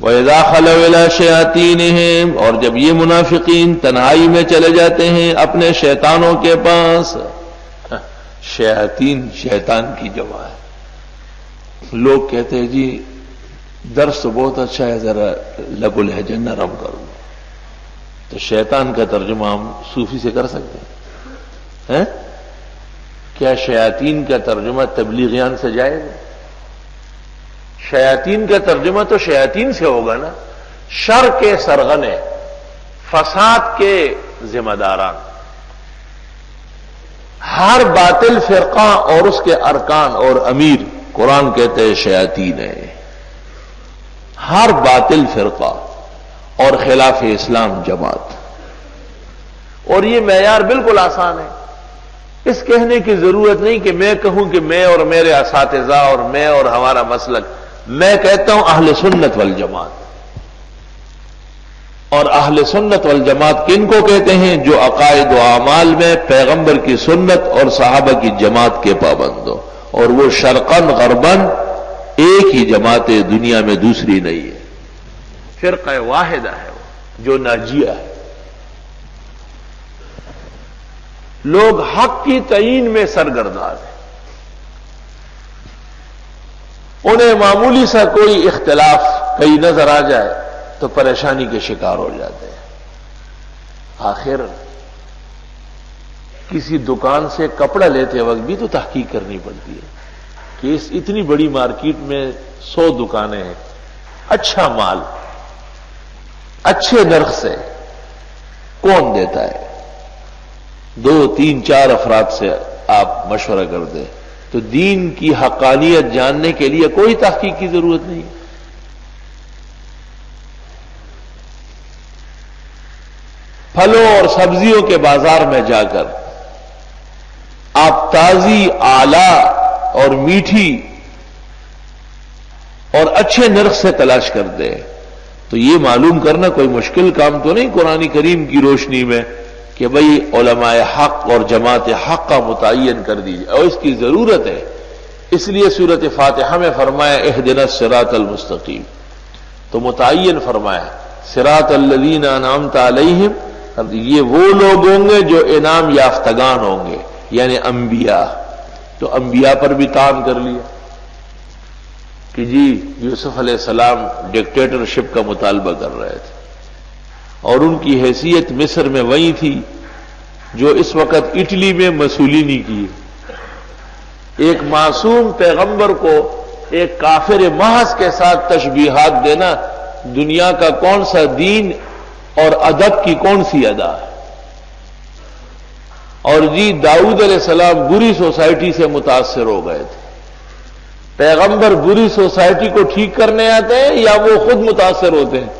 وَإِذَا خَلَوْا إِلَىٰ شَيَاطِينِهِمْ، اور جب یہ منافقین تنہائی میں چلے جاتے ہیں اپنے شیطانوں کے پاس. شیاطین شیطان کی جمع ہے. لوگ کہتے ہیں جی درس تو بہت اچھا ہے، ذرا لب و لہجہ نرم کرو. تو شیطان کا ترجمہ ہم صوفی سے کر سکتے ہیں؟ کیا شیاطین کا ترجمہ تبلیغیان سے جائے گا؟ شیاطین کا ترجمہ تو شیاطین سے ہوگا نا. شر کے سرغنے، فساد کے ذمہ داران، ہر باطل فرقہ اور اس کے ارکان اور امیر قرآن کہتے ہیں شیاطین ہے. ہر باطل فرقہ اور خلاف اسلام جماعت. اور یہ معیار بالکل آسان ہے. اس کہنے کی ضرورت نہیں کہ میں کہوں کہ میں اور میرے اساتذہ اور میں اور ہمارا مسلک. میں کہتا ہوں اہل سنت والجماعت. اور اہل سنت والجماعت کن کو کہتے ہیں؟ جو عقائد و اعمال میں پیغمبر کی سنت اور صحابہ کی جماعت کے پابند ہو. اور وہ شرقاً غرباً ایک ہی جماعت دنیا میں دوسری نہیں ہے. فرقہ واحدہ ہے وہ جو ناجیہ ہے. لوگ حق کی تعین میں سرگردان ہیں. انہیں معمولی سا کوئی اختلاف کہیں نظر آ جائے تو پریشانی کے شکار ہو جاتے ہیں. آخر کسی دکان سے کپڑا لیتے وقت بھی تو تحقیق کرنی پڑتی ہے کہ اس اتنی بڑی مارکیٹ میں 100 دکانیں ہیں، اچھا مال اچھے نرخ سے کون دیتا ہے؟ 2 3 4 افراد سے آپ مشورہ کر دیں تو دین کی حقانیت جاننے کے لیے کوئی تحقیق کی ضرورت نہیں. پھلوں اور سبزیوں کے بازار میں جا کر آپ تازی، اعلی اور میٹھی اور اچھے نرخ سے تلاش کر دیں تو یہ معلوم کرنا کوئی مشکل کام تو نہیں قرآن کریم کی روشنی میں کہ بھئی علماء حق اور جماعت حق کا متعین کر دیجیے. اور اس کی ضرورت ہے. اس لیے سورۃ فاتحہ میں فرمایا اہدنا الصراط المستقیم، تو متعین فرمایا صراط الذین انعمت علیہم. یہ وہ لوگ ہوں گے جو انعام یافتگان ہوں گے، یعنی انبیاء. تو انبیاء پر بھی تعان کر لیا کہ جی یوسف علیہ السلام ڈکٹیٹرشپ کا مطالبہ کر رہے تھے اور ان کی حیثیت مصر میں وہی تھی جو اس وقت اٹلی میں مسولینی کی. ایک معصوم پیغمبر کو ایک کافر محض کے ساتھ تشبیہات دینا دنیا کا کون سا دین اور ادب کی کون سی ادا ہے؟ اور جی داؤد علیہ السلام بری سوسائٹی سے متاثر ہو گئے تھے. پیغمبر بری سوسائٹی کو ٹھیک کرنے آتے ہیں یا وہ خود متاثر ہوتے ہیں؟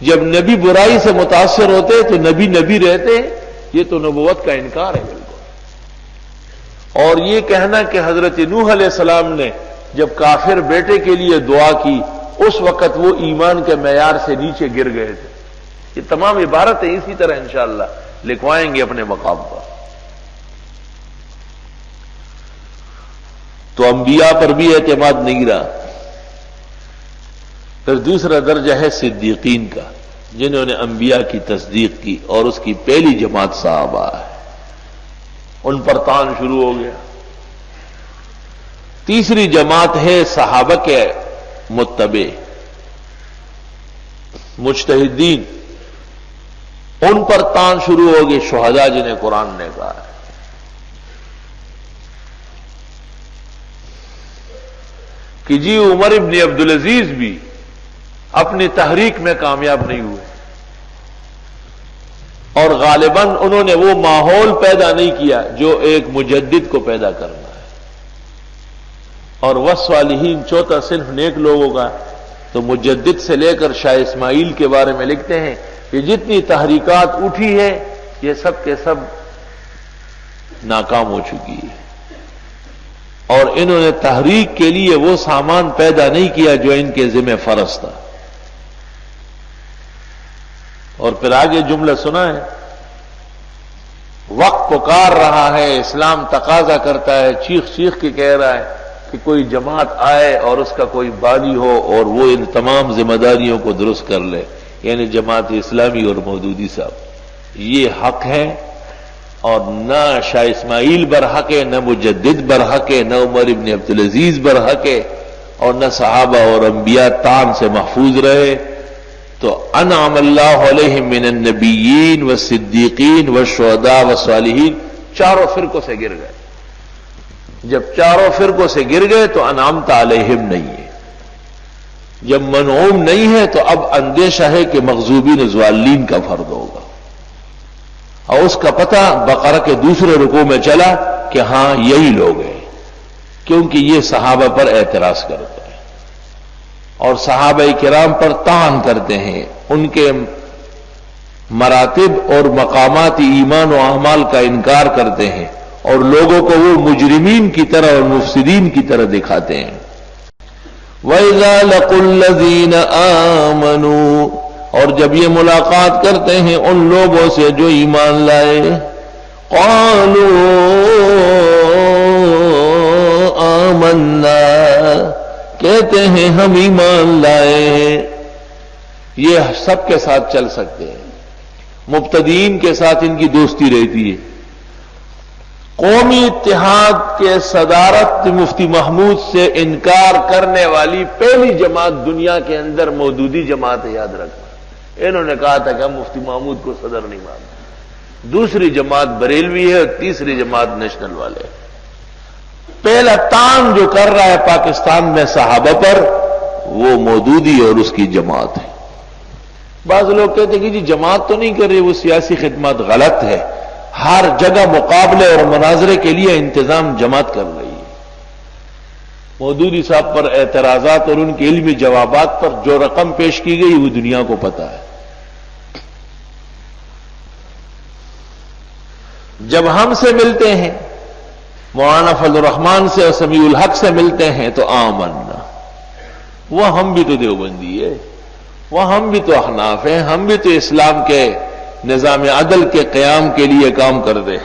جب نبی برائی سے متاثر ہوتے تو نبی نبی رہتے. یہ تو نبوت کا انکار ہے بالکل. اور یہ کہنا کہ حضرت نوح علیہ السلام نے جب کافر بیٹے کے لیے دعا کی اس وقت وہ ایمان کے معیار سے نیچے گر گئے تھے، یہ تمام عبارتیں اسی طرح انشاءاللہ لکھوائیں گے اپنے مقام پر. تو انبیاء پر بھی اعتماد نہیں رہا. پھر دوسرا درجہ ہے صدیقین کا، جنہوں نے انبیاء کی تصدیق کی اور اس کی پہلی جماعت صحابہ ہے. ان پر طعن شروع ہو گیا. تیسری جماعت ہے صحابہ کے متبع مجتہدین. ان پر طعن شروع ہو گئے شہداء جنہیں قرآن نے کہا ہے. کہ جی عمر ابن عبدالعزیز بھی اپنی تحریک میں کامیاب نہیں ہوئے اور غالباً انہوں نے وہ ماحول پیدا نہیں کیا جو ایک مجدد کو پیدا کرنا ہے. اور والصالحین چوتھا صنف نیک لوگوں کا. تو مجدد سے لے کر شاہ اسماعیل کے بارے میں لکھتے ہیں کہ جتنی تحریکات اٹھی ہے یہ سب کے سب ناکام ہو چکی ہے اور انہوں نے تحریک کے لیے وہ سامان پیدا نہیں کیا جو ان کے ذمہ فرض تھا. اور پھر آگے جملہ سنا ہے، وقت پکار رہا ہے، اسلام تقاضا کرتا ہے، چیخ چیخ کے کہہ رہا ہے کہ کوئی جماعت آئے اور اس کا کوئی بانی ہو اور وہ ان تمام ذمہ داریوں کو درست کر لے، یعنی جماعت اسلامی اور مودودی صاحب، یہ حق ہے، اور نہ شاہ اسماعیل برحق ہے، نہ مجدد برحق ہے، نہ عمر ابن عبدالعزیز برحق ہے، اور نہ صحابہ اور انبیاء طعن سے محفوظ رہے۔ تو انعم اللہ علیہم من النبیین والصدیقین والشہداء والصالحین، چاروں فرقوں سے گر گئے۔ جب چاروں فرقوں سے گر گئے تو انعمت علیہم نہیں ہے، جب منعوم نہیں ہے تو اب اندیشہ ہے کہ مغضوبین ضالین کا فرد ہوگا، اور اس کا پتہ بقرہ کے دوسرے رکوع میں چلا کہ ہاں یہی لوگ ہیں، کیونکہ یہ صحابہ پر اعتراض کرتے ہیں اور صحابہ کرام پر طعن کرتے ہیں، ان کے مراتب اور مقامات ایمان و اعمال کا انکار کرتے ہیں، اور لوگوں کو وہ مجرمین کی طرح اور مفسدین کی طرح دکھاتے ہیں۔ وَإِذَا لَقُوا الَّذِينَ آمَنُوا، اور جب یہ ملاقات کرتے ہیں ان لوگوں سے جو ایمان لائے، قَالُوا آمَنَّا، کہتے ہیں ہم ایمان لائے ہیں۔ یہ سب کے ساتھ چل سکتے ہیں، مبتدئین کے ساتھ ان کی دوستی رہتی ہے۔ قومی اتحاد کے صدارت مفتی محمود سے انکار کرنے والی پہلی جماعت دنیا کے اندر مودودی جماعت ہے، یاد رکھنا۔ انہوں نے کہا تھا کہ ہم مفتی محمود کو صدر نہیں مانتے۔ دوسری جماعت بریلوی ہے اور تیسری جماعت نیشنل والے۔ پہلا طعن جو کر رہا ہے پاکستان میں صحابہ پر، وہ مودودی اور اس کی جماعت ہے۔ بعض لوگ کہتے ہیں کہ جی جماعت تو نہیں کر رہی، وہ سیاسی خدمات، غلط ہے۔ ہر جگہ مقابلے اور مناظرے کے لیے انتظام جماعت کر رہی ہے۔ مودودی صاحب پر اعتراضات اور ان کے علمی جوابات پر جو رقم پیش کی گئی وہ دنیا کو پتا ہے۔ جب ہم سے ملتے ہیں، مولانا فضل الرحمان سے اور سمیع الحق سے ملتے ہیں تو آمنا، وہ ہم بھی تو دیوبندی ہے، وہ ہم بھی تو احناف ہیں، ہم بھی تو اسلام کے نظام عدل کے قیام کے لیے کام کر دے۔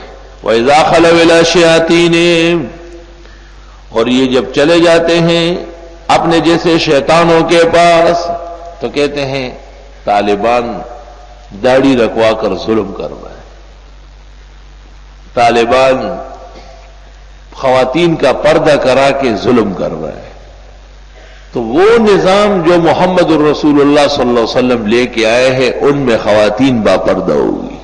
وَإِذَا خَلَوْا إِلَىٰ شَيَاطِينِهِمْ، اور یہ جب چلے جاتے ہیں اپنے جیسے شیطانوں کے پاس تو کہتے ہیں طالبان داڑھی رکھوا کر ظلم کر رہے ہیں، طالبان خواتین کا پردہ کرا کے ظلم کر رہے ہیں۔ تو وہ نظام جو محمد الرسول اللہ صلی اللہ علیہ وسلم لے کے آئے ہیں ان میں خواتین باپردہ ہوگی،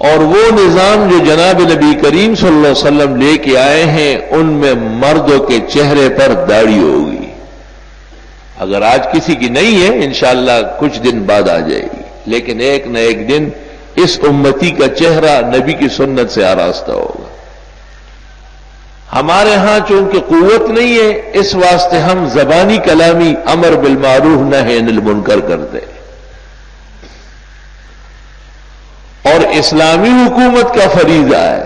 اور وہ نظام جو جناب نبی کریم صلی اللہ علیہ وسلم لے کے آئے ہیں ان میں مردوں کے چہرے پر داڑھی ہوگی۔ اگر آج کسی کی نہیں ہے انشاءاللہ کچھ دن بعد آ جائے گی، لیکن ایک نہ ایک دن اس امتی کا چہرہ نبی کی سنت سے آراستہ ہوگا۔ ہمارے ہاں چونکہ قوت نہیں ہے، اس واسطے ہم زبانی کلامی امر بالمعروف نہی عن المنکر کرتے، اور اسلامی حکومت کا فریضہ ہے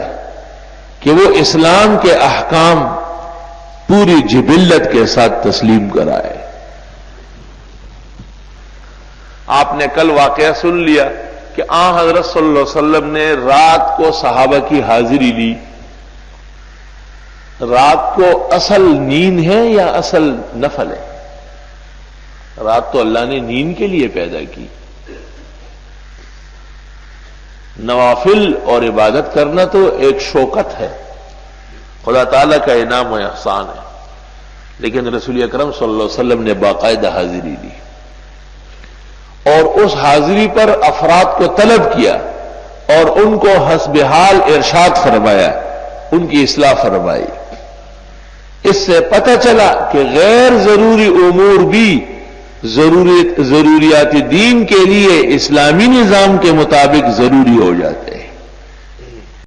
کہ وہ اسلام کے احکام پوری جبلت کے ساتھ تسلیم کرائے۔ آپ نے کل واقعہ سن لیا کہ آن حضرت صلی اللہ علیہ وسلم نے رات کو صحابہ کی حاضری لی۔ رات کو اصل نیند ہے یا اصل نفل ہے؟ رات تو اللہ نے نیند کے لیے پیدا کی۔ نوافل اور عبادت کرنا تو ایک شوکت ہے، خدا تعالیٰ کا انعام و احسان ہے، لیکن رسول اکرم صلی اللہ علیہ وسلم نے باقاعدہ حاضری لی، اور اس حاضری پر افراد کو طلب کیا اور ان کو حسب حال ارشاد فرمایا، ان کی اصلاح فرمائی۔ اس سے پتہ چلا کہ غیر ضروری امور بھی ضروریات دین کے لیے اسلامی نظام کے مطابق ضروری ہو جاتے ہیں۔